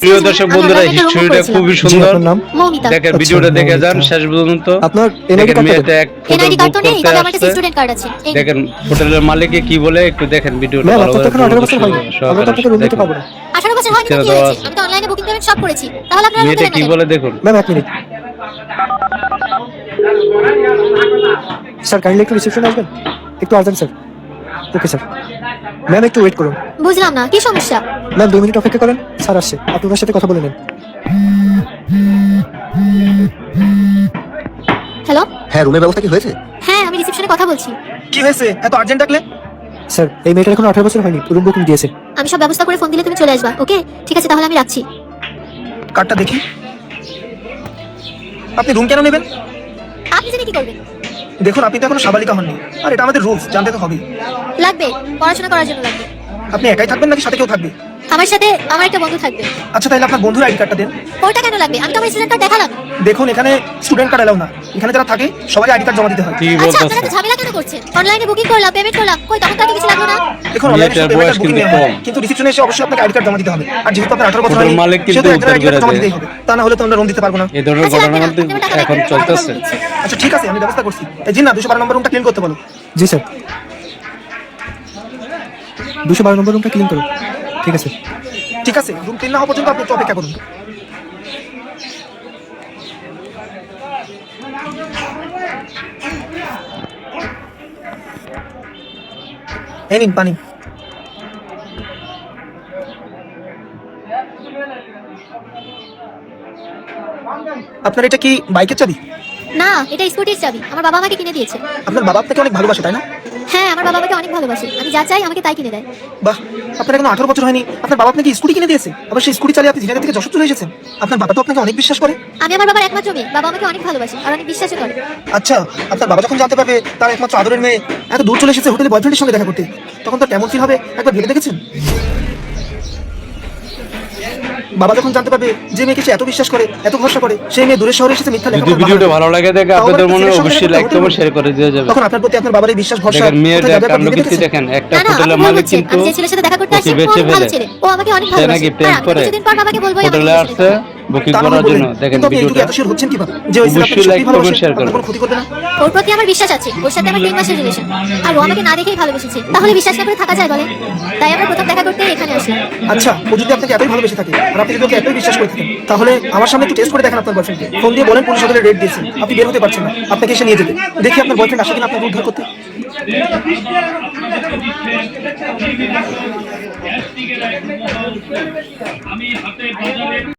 প্রিয় দর্শক বন্ধুরা, হিস্ট্রিটা খুবই সুন্দর। মৌমিতা। দেখেন ভিডিওটা দেখে যান শেষ পর্যন্ত। আপনার দেখেন মেয়েটা এক এনআইডি হোটেল কার্ড তো বুক নেই, করতে তবে আমার কাছে আসছে। স্টুডেন্ট কার্ড আছে। এই দেখেন হোটেলের মালিকে কি বলে, একটু দেখেন ভিডিওটা ম্যাম, ভালো আপনার তো করে এখন 18 বছর হয়নি। আমরা তো আপনাকে রুম দিতে পারবো না। 18 বছর হয়নি তো কি হয়েছে? আমি তো অনলাইনে বুকিং পেমেন্ট সব করেছি। তাহলে আপনারা মেয়েটা দেবেন না কি কেন? বলে দেখুন। ম্যাম, এক মিনিট স্যার, কাইন্ডলি একটু রিসেপশনে আসবেন, একটু urgent sir. Okay sir. Ma'am, একটু ওয়েট করুন। বুঝলাম না, কি সমস্যা? ম্যাম, 2 মিনিট অপেক্ষা করেন, স্যার আসছে, আপনি ওনার সাথে কথা বলে নিন। হ্যালো? হ্যাঁ, রুমের ব্যবস্থা কি হয়েছে? হ্যাঁ, আমি রিসেপশনে কথা বলছি। কি হয়েছে, এত আর্জেন্ট ডাকলে? স্যার, এই মেয়েটার এখন 18 বছর হয়নি, রুম বুকিং দিয়েছে। আমি সব ব্যবস্থা করে ফোন দিলে তুমি চলে আসবা, ওকে? ঠিক আছে, তাহলে আমি রাখছি। কার্ডটা দেখি। আপনি রুম কেন নেবেন? আপনি জেনে কি করবেন? দেখুন, আপনি তো এখনো সাবালিকা হননি, আর এটা আমাদের রুলস, জানতে তো হবেই। লাগবে, পড়াশোনা করার জন্য লাগবে। আপনি একাই থাকবেন নাকি সাথে কেউ থাকবে? আমার সাথে আমার একটা বন্ধু থাকবে। আচ্ছা, তাহলে আপনার বন্ধুর আইডি কার্ডটা দেন। ওটা কেন লাগবে? আমি তো আমার স্টুডেন্ট কার্ড দেখালাম। দেখুন, এখানে স্টুডেন্ট কার্ড এলাও না, এখানে যারা থাকে সবাই আইডি কার্ড জমা দিতে হয়। কি আচ্ছা, বলতেছে? আপনারা তো ঝামেলা কেন করছেন? অনলাইনে বুকিং করলাম, পেমেন্ট করলাম, কই তখন তো আগে কিছু লাগলো না? দেখুন, অনলাইনে মেয়েটার পেমেন্ট বয়স বুকিং কিন্তু নেওয়া হয়, কম। কিন্তু রিসেপশনে এসে অবশ্যই আপনাকে আইডি কার্ড জমা দিতে হবে। আর যেহেতু আপনার 18 বছর হোটেল হয়নি, মালিক কিন্তু সেহেতু একজনের উত্তর আইডি কার্ড করে জমা দেয়। দিতেই হবে, তা না হলে তো আমরা রুম দিতে পারবো না। এই ধরনের আচ্ছা, ঘটনা লাগবে না, কিন্তু আপনি আমার টাকা এখন দেন, চলতেছে। আচ্ছা, ঠিক আছে, আমি ব্যবস্থা করছি। এই জি না, 212 নম্বর রুমটা ক্লিন করতে বলো। জি স্যার। 212 নম্বর রুমটা ক্লিন করুন। ঠিক আছে, ঠিক আছে, রুম ক্লিন না হওয়া পর্যন্ত আপনি একটু অপেক্ষা করুন। এই নিন পানি। আপনার এটা কি বাইকের চাবি? না, এটা স্কুটির চাবি। আমার বাবা আমাকে কিনে দিয়েছে। আপনার বাবা আপনাকে অনেক ভালোবাসে, তাই না? হ্যাঁ, আমার বাবা আমাকে অনেক ভালোবাসে। আমি যা চাই আমাকে তাই কিনে দেয়। বাহ, আপনার এখন 18 বছর হয়নি, আপনার বাবা আপনাকে স্কুটি কিনে দিয়েছে, আবার সেই স্কুটি চালিয়ে আপনি ঝিনাইদহ থেকে যশোর চলে এসেছেন। আপনার বাবা তো আপনাকে অনেক বিশ্বাস করে। আমি আমার বাবার একমাত্র মেয়ে। বাবা আমাকে অনেক ভালোবাসে আর অনেক বিশ্বাসও করে। আচ্ছা, আপনার বাবা যখন জানতে পারবে তার একমাত্র আদরের মেয়ে এত দূর চলে এসেছে হোটেলে বয়ফ্রেন্ডের সঙ্গে দেখা করতে, তখন তো কেমন ফিল হবে একবার ভেবে দেখেছেন? বাবা যখন জানতে পারবে যে মেয়েকে সে এত বিশ্বাস করে, এত ভরসা করে, সেই মেয়ে দূরের শহরে এসেছে মিথ্যা যদি লেখাপড়া ভিডিওটা বাহানা ভালো লাগে দেখে তাও আবার আপনাদের মনে ছেলের সঙ্গে অবশ্যই দেখা লাইক করতে কমেন্ট হোটেলে। শেয়ার করে দিয়ে যাবেন। তখন আপনার প্রতি আপনার বাবার এই বিশ্বাস ভরসা দেখেন মেয়েটা কোথায় যাবে একবার কাণ্ড ভেবে কীর্তি দেখেছেন? দেখেন। একটা না না, হোটেলের আপনি ভুল মালিক বুঝছেন। কিন্তু আমি যে ছেলের সাথে দেখা করতে আসি, ওকে ও বেছে অনেক ভালো ফেলে। ছেলে। ও আমাকে অনেক সে ভালোবাসে। নাকি প্রেম আর আমি করে। কিছুদিন পর বাবাকে বলবোই আমি হোটেলে এই আসছে বুকিং তা না করার হয় জন্য। বললেন, দেখেন কিন্তু আপনি এই যুগে ভিডিওটা এত শিওর হচ্ছেন কিভাবে যে ওই ছেলে অবশ্যই আপনাকে লাইক সত্যি কমেন্ট ভালোবাসে, শেয়ার আপনার করুন। কোনো ক্ষতি করবে না? ওর প্রতি আমার বিশ্বাস আছে। ওর সাথে আমার 3 মাসের রিলেশন। আর ও আমাকে না দেখেই ভালোবেসেছে। তাহলে বিশ্বাস না করে থাকা যায় বলে? তাই আমরা প্রথম দেখা করতে এখানে আসলাম। আচ্ছা, ও যদি আপনাকে এতই ভালোবেসে থাকে আর আপনি যদি ওকে এতই বিশ্বাস করে থাকেন, তাহলে আমার সামনে একটু টেস্ট করে দেখেন আপনার বয়ফ্রেন্ডকে। ফোন দিয়ে বলেন পুলিশ হোটেলে রেড দিয়েছে, আপনি বের হতে পারছেন না, আপনাকে এসে নিয়ে যেতে। দেখি আপনার বয়ফ্রেন্ড আসে কিনা আপনাকে উদ্ধার করতে। আমি হাতে বাজারে